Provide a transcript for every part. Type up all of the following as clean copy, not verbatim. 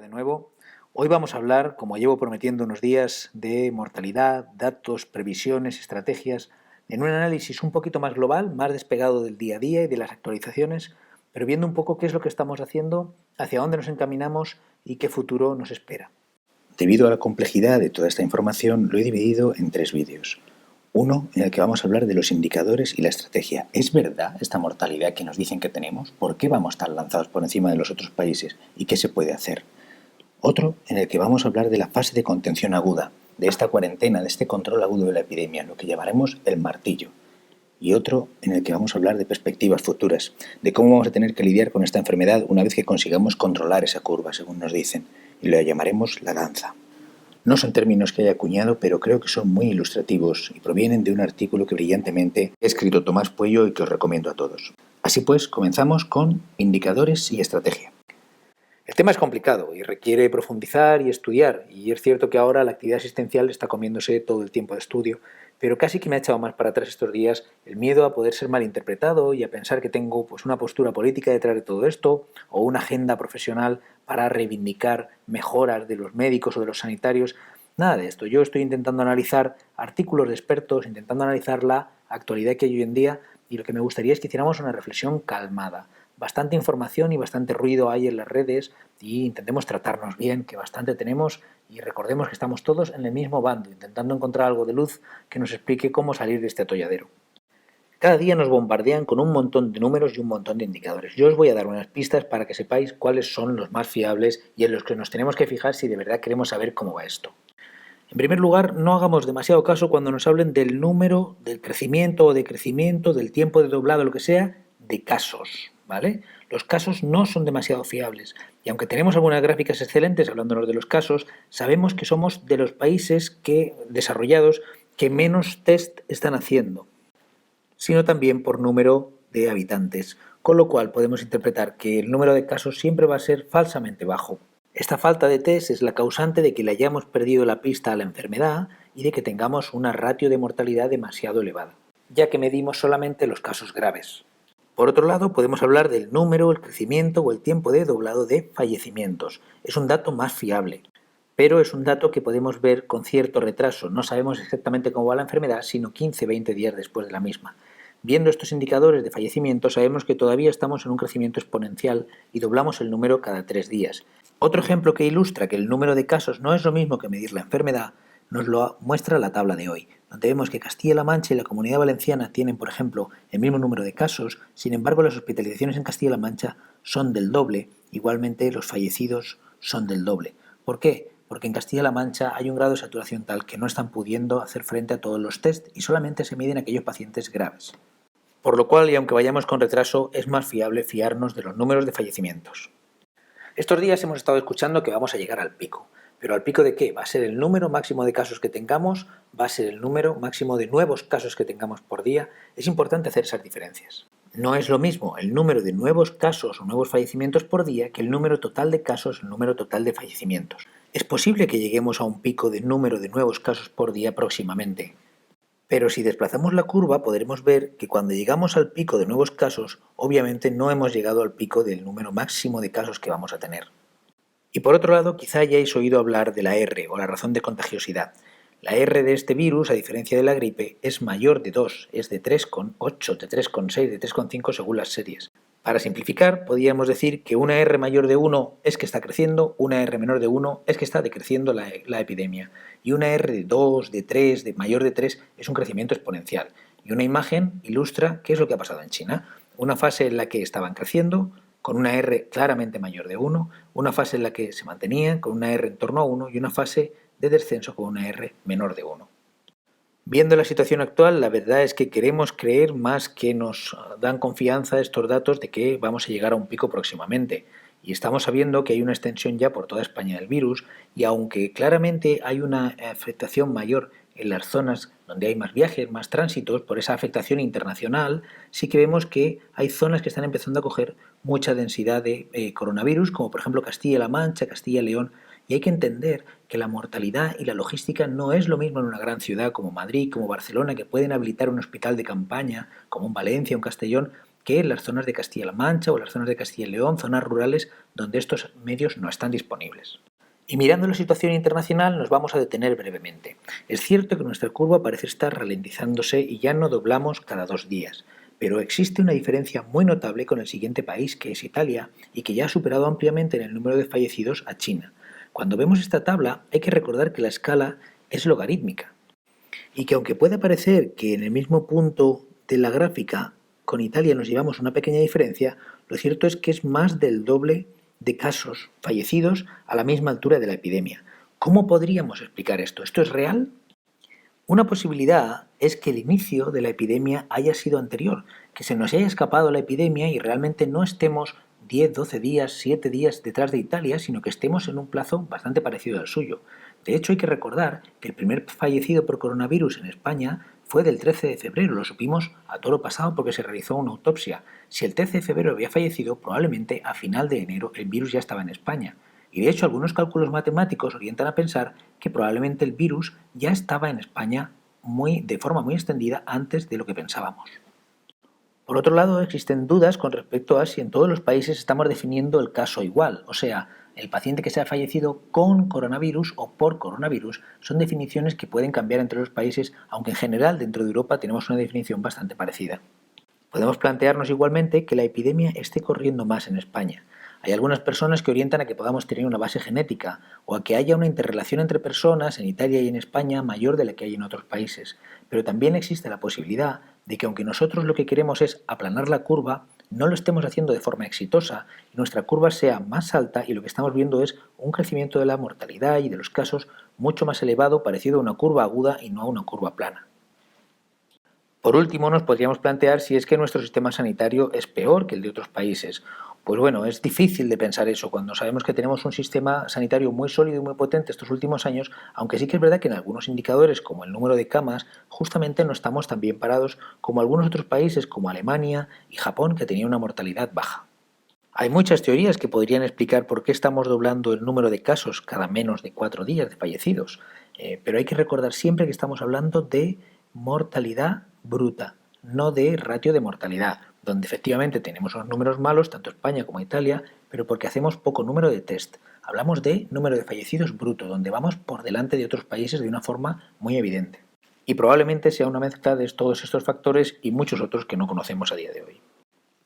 de nuevo. Hoy vamos a hablar, como llevo prometiendo unos días, de mortalidad, datos, previsiones, estrategias, en un análisis un poquito más global, más despegado del día a día y de las actualizaciones, pero viendo un poco qué es lo que estamos haciendo, hacia dónde nos encaminamos y qué futuro nos espera. Debido a la complejidad de toda esta información, lo he dividido en 3 vídeos. Uno en el que vamos a hablar de los indicadores y la estrategia. ¿Es verdad esta mortalidad que nos dicen que tenemos? ¿Por qué vamos tan lanzados por encima de los otros países? ¿Y qué se puede hacer? Otro en el que vamos a hablar de la fase de contención aguda, de esta cuarentena, de este control agudo de la epidemia, lo que llamaremos el martillo. Y otro en el que vamos a hablar de perspectivas futuras, de cómo vamos a tener que lidiar con esta enfermedad una vez que consigamos controlar esa curva, según nos dicen, y lo llamaremos la danza. No son términos que haya acuñado, pero creo que son muy ilustrativos y provienen de un artículo que brillantemente ha escrito Tomás Puello y que os recomiendo a todos. Así pues, comenzamos con indicadores y estrategia. El tema es complicado y requiere profundizar y estudiar, y es cierto que ahora la actividad asistencial está comiéndose todo el tiempo de estudio, pero casi que me ha echado más para atrás estos días el miedo a poder ser malinterpretado y a pensar que tengo una postura política detrás de todo esto o una agenda profesional para reivindicar mejoras de los médicos o de los sanitarios. Nada de esto. Yo estoy intentando analizar artículos de expertos, intentando analizar la actualidad que hay hoy en día, y lo que me gustaría es que hiciéramos una reflexión calmada. Bastante información y bastante ruido hay en las redes y intentemos tratarnos bien, que bastante tenemos, y recordemos que estamos todos en el mismo bando, intentando encontrar algo de luz que nos explique cómo salir de este atolladero. Cada día nos bombardean con un montón de números y un montón de indicadores. Yo os voy a dar unas pistas para que sepáis cuáles son los más fiables y en los que nos tenemos que fijar si de verdad queremos saber cómo va esto. En primer lugar, no hagamos demasiado caso cuando nos hablen del número, del crecimiento o decrecimiento, del tiempo de doblado, lo que sea, de casos, ¿vale? Los casos no son demasiado fiables, y aunque tenemos algunas gráficas excelentes hablándonos de los casos, sabemos que somos de los países desarrollados que menos test están haciendo, sino también por número de habitantes, con lo cual podemos interpretar que el número de casos siempre va a ser falsamente bajo. Esta falta de test es la causante de que le hayamos perdido la pista a la enfermedad y de que tengamos una ratio de mortalidad demasiado elevada, ya que medimos solamente los casos graves. Por otro lado, podemos hablar del número, el crecimiento o el tiempo de doblado de fallecimientos. Es un dato más fiable, pero es un dato que podemos ver con cierto retraso. No sabemos exactamente cómo va la enfermedad, sino 15-20 días después de la misma. Viendo estos indicadores de fallecimiento, sabemos que todavía estamos en un crecimiento exponencial y doblamos el número cada 3 días. Otro ejemplo que ilustra que el número de casos no es lo mismo que medir la enfermedad nos lo muestra la tabla de hoy, donde vemos que Castilla-La Mancha y la Comunidad Valenciana tienen, por ejemplo, el mismo número de casos, sin embargo las hospitalizaciones en Castilla-La Mancha son del doble, igualmente los fallecidos son del doble. ¿Por qué? Porque en Castilla-La Mancha hay un grado de saturación tal que no están pudiendo hacer frente a todos los test y solamente se miden aquellos pacientes graves. Por lo cual, y aunque vayamos con retraso, es más fiable fiarnos de los números de fallecimientos. Estos días hemos estado escuchando que vamos a llegar al pico. ¿Pero al pico de qué? ¿Va a ser el número máximo de casos que tengamos? ¿Va a ser el número máximo de nuevos casos que tengamos por día? Es importante hacer esas diferencias. No es lo mismo el número de nuevos casos o nuevos fallecimientos por día que el número total de casos o el número total de fallecimientos. Es posible que lleguemos a un pico de número de nuevos casos por día próximamente. Pero si desplazamos la curva podremos ver que cuando llegamos al pico de nuevos casos, obviamente no hemos llegado al pico del número máximo de casos que vamos a tener. Y por otro lado, quizá hayáis oído hablar de la R, o la razón de contagiosidad. La R de este virus, a diferencia de la gripe, es mayor de 2, es de 3,8, de 3,6, de 3,5 según las series. Para simplificar, podríamos decir que una R mayor de 1 es que está creciendo, una R menor de 1 es que está decreciendo la epidemia, y una R de 2, de 3, de mayor de 3 es un crecimiento exponencial. Y una imagen ilustra qué es lo que ha pasado en China. Una fase en la que estaban creciendo, con una R claramente mayor de 1, una fase en la que se mantenían con una R en torno a 1 y una fase de descenso con una R menor de 1. Viendo la situación actual, la verdad es que queremos creer más que nos dan confianza estos datos de que vamos a llegar a un pico próximamente. Y estamos sabiendo que hay una extensión ya por toda España del virus, y aunque claramente hay una afectación mayor en las zonas donde hay más viajes, más tránsitos, por esa afectación internacional, sí que vemos que hay zonas que están empezando a coger mucha densidad de coronavirus, como por ejemplo Castilla-La Mancha, Castilla y León, y hay que entender que la mortalidad y la logística no es lo mismo en una gran ciudad como Madrid, como Barcelona, que pueden habilitar un hospital de campaña, como en Valencia o en Castellón, que en las zonas de Castilla-La Mancha o las zonas de Castilla y León, zonas rurales donde estos medios no están disponibles. Y mirando la situación internacional nos vamos a detener brevemente. Es cierto que nuestra curva parece estar ralentizándose y ya no doblamos cada 2 días, pero existe una diferencia muy notable con el siguiente país, que es Italia, y que ya ha superado ampliamente en el número de fallecidos a China. Cuando vemos esta tabla hay que recordar que la escala es logarítmica y que aunque pueda parecer que en el mismo punto de la gráfica con Italia nos llevamos una pequeña diferencia, lo cierto es que es más del doble de casos fallecidos a la misma altura de la epidemia. ¿Cómo podríamos explicar esto? ¿Esto es real? Una posibilidad es que el inicio de la epidemia haya sido anterior, que se nos haya escapado la epidemia y realmente no estemos 10, 12 días, 7 días detrás de Italia, sino que estemos en un plazo bastante parecido al suyo. De hecho, hay que recordar que el primer fallecido por coronavirus en España fue del 13 de febrero, lo supimos a toro pasado porque se realizó una autopsia. Si el 13 de febrero había fallecido, probablemente a final de enero el virus ya estaba en España. Y de hecho algunos cálculos matemáticos orientan a pensar que probablemente el virus ya estaba en España de forma muy extendida antes de lo que pensábamos. Por otro lado, existen dudas con respecto a si en todos los países estamos definiendo el caso igual, o sea, el paciente que se ha fallecido con coronavirus o por coronavirus son definiciones que pueden cambiar entre los países, aunque en general dentro de Europa tenemos una definición bastante parecida. Podemos plantearnos igualmente que la epidemia esté corriendo más en España. Hay algunas personas que orientan a que podamos tener una base genética o a que haya una interrelación entre personas en Italia y en España mayor de la que hay en otros países. Pero también existe la posibilidad de que aunque nosotros lo que queremos es aplanar la curva, no lo estemos haciendo de forma exitosa y nuestra curva sea más alta y lo que estamos viendo es un crecimiento de la mortalidad y de los casos mucho más elevado, parecido a una curva aguda y no a una curva plana. Por último, nos podríamos plantear si es que nuestro sistema sanitario es peor que el de otros países. Pues bueno, es difícil de pensar eso cuando sabemos que tenemos un sistema sanitario muy sólido y muy potente estos últimos años, aunque sí que es verdad que en algunos indicadores, como el número de camas, justamente no estamos tan bien parados como algunos otros países como Alemania y Japón, que tenían una mortalidad baja. Hay muchas teorías que podrían explicar por qué estamos doblando el número de casos cada menos de 4 días de fallecidos, pero hay que recordar siempre que estamos hablando de mortalidad bruta, no de ratio de mortalidad, donde efectivamente tenemos unos números malos, tanto España como Italia, pero porque hacemos poco número de test. Hablamos de número de fallecidos bruto, donde vamos por delante de otros países de una forma muy evidente. Y probablemente sea una mezcla de todos estos factores y muchos otros que no conocemos a día de hoy.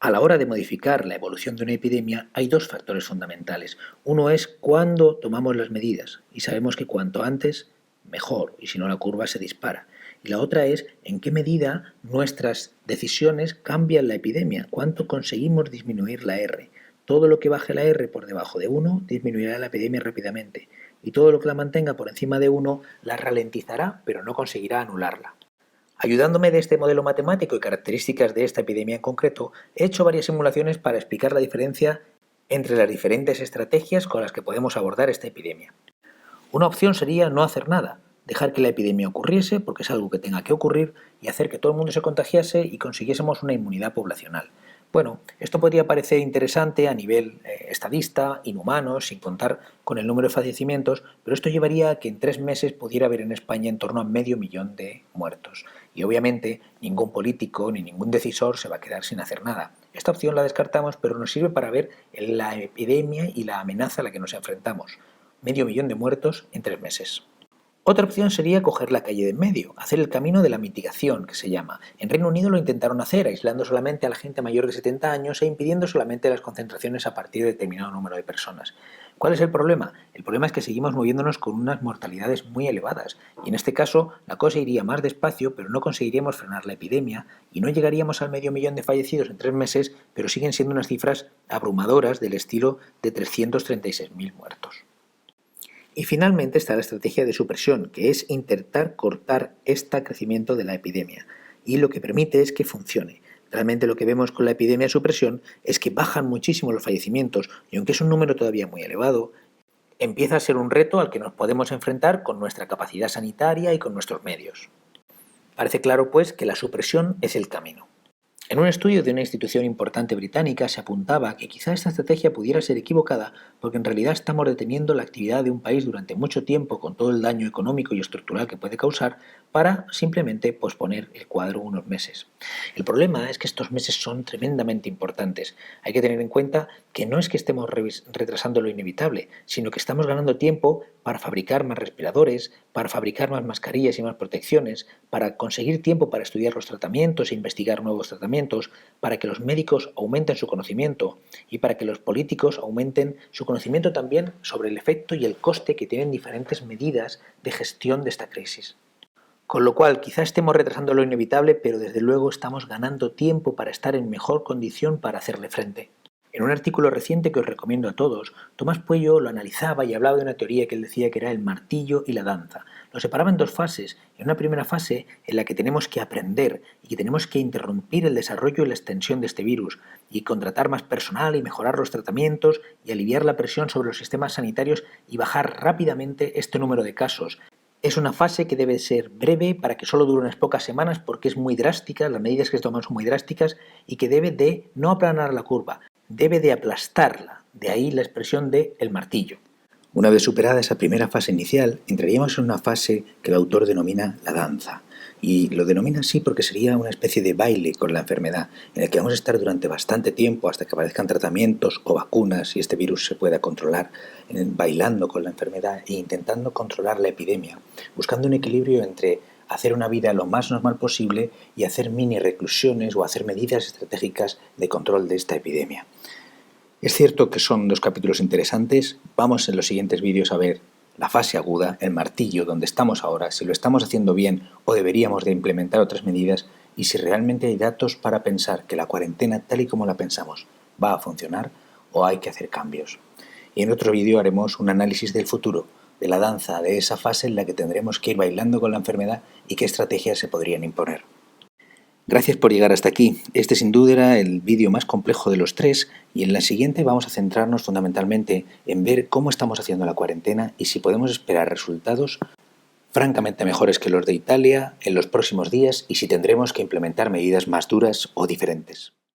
A la hora de modificar la evolución de una epidemia hay dos factores fundamentales. Uno es cuándo tomamos las medidas y sabemos que cuanto antes mejor y si no la curva se dispara. Y la otra es en qué medida nuestras decisiones cambian la epidemia, cuánto conseguimos disminuir la R. Todo lo que baje la R por debajo de 1 disminuirá la epidemia rápidamente y todo lo que la mantenga por encima de 1 la ralentizará pero no conseguirá anularla. Ayudándome de este modelo matemático y características de esta epidemia en concreto, he hecho varias simulaciones para explicar la diferencia entre las diferentes estrategias con las que podemos abordar esta epidemia. Una opción sería no hacer nada, dejar que la epidemia ocurriese porque es algo que tenga que ocurrir y hacer que todo el mundo se contagiase y consiguiésemos una inmunidad poblacional. Bueno, esto podría parecer interesante a nivel estadista, inhumano, sin contar con el número de fallecimientos, pero esto llevaría a que en 3 meses pudiera haber en España en torno a 500.000 de muertos. Y obviamente ningún político ni ningún decisor se va a quedar sin hacer nada. Esta opción la descartamos, pero nos sirve para ver la epidemia y la amenaza a la que nos enfrentamos. 500.000 de muertos en 3 meses. Otra opción sería coger la calle de en medio, hacer el camino de la mitigación, que se llama. En Reino Unido lo intentaron hacer, aislando solamente a la gente mayor de 70 años e impidiendo solamente las concentraciones a partir de determinado número de personas. ¿Cuál es el problema? El problema es que seguimos moviéndonos con unas mortalidades muy elevadas y en este caso la cosa iría más despacio, pero no conseguiríamos frenar la epidemia y no llegaríamos al 500.000 de fallecidos en 3 meses, pero siguen siendo unas cifras abrumadoras del estilo de 336.000 muertos. Y finalmente está la estrategia de supresión, que es intentar cortar este crecimiento de la epidemia. Y lo que permite es que funcione. Realmente lo que vemos con la epidemia de supresión es que bajan muchísimo los fallecimientos y aunque es un número todavía muy elevado, empieza a ser un reto al que nos podemos enfrentar con nuestra capacidad sanitaria y con nuestros medios. Parece claro, pues, que la supresión es el camino. En un estudio de una institución importante británica se apuntaba que quizá esta estrategia pudiera ser equivocada porque en realidad estamos deteniendo la actividad de un país durante mucho tiempo con todo el daño económico y estructural que puede causar para simplemente posponer el cuadro unos meses. El problema es que estos meses son tremendamente importantes. Hay que tener en cuenta que no es que estemos retrasando lo inevitable, sino que estamos ganando tiempo para fabricar más respiradores, para fabricar más mascarillas y más protecciones, para conseguir tiempo para estudiar los tratamientos e investigar nuevos tratamientos, para que los médicos aumenten su conocimiento y para que los políticos aumenten su conocimiento también sobre el efecto y el coste que tienen diferentes medidas de gestión de esta crisis. Con lo cual, quizá estemos retrasando lo inevitable, pero desde luego estamos ganando tiempo para estar en mejor condición para hacerle frente. En un artículo reciente que os recomiendo a todos, Tomás Puello lo analizaba y hablaba de una teoría que él decía que era el martillo y la danza. Lo separaba en dos fases. En una primera fase en la que tenemos que aprender y que tenemos que interrumpir el desarrollo y la extensión de este virus y contratar más personal y mejorar los tratamientos y aliviar la presión sobre los sistemas sanitarios y bajar rápidamente este número de casos. Es una fase que debe ser breve para que solo dure unas pocas semanas porque es muy drástica, las medidas que se toman son muy drásticas y que debe de no aplanar la curva, debe de aplastarla, de ahí la expresión de el martillo. Una vez superada esa primera fase inicial, entraríamos en una fase que el autor denomina la danza. Y lo denomina así porque sería una especie de baile con la enfermedad, en el que vamos a estar durante bastante tiempo hasta que aparezcan tratamientos o vacunas y este virus se pueda controlar, bailando con la enfermedad e intentando controlar la epidemia, buscando un equilibrio entre hacer una vida lo más normal posible y hacer mini reclusiones o hacer medidas estratégicas de control de esta epidemia. Es cierto que son dos capítulos interesantes. Vamos en los siguientes vídeos a ver la fase aguda, el martillo, donde estamos ahora, si lo estamos haciendo bien o deberíamos de implementar otras medidas y si realmente hay datos para pensar que la cuarentena tal y como la pensamos va a funcionar o hay que hacer cambios. Y en otro vídeo haremos un análisis del futuro, de la danza, de esa fase en la que tendremos que ir bailando con la enfermedad y qué estrategias se podrían imponer. Gracias por llegar hasta aquí. Este sin duda era el vídeo más complejo de los tres y en la siguiente vamos a centrarnos fundamentalmente en ver cómo estamos haciendo la cuarentena y si podemos esperar resultados francamente mejores que los de Italia en los próximos días y si tendremos que implementar medidas más duras o diferentes.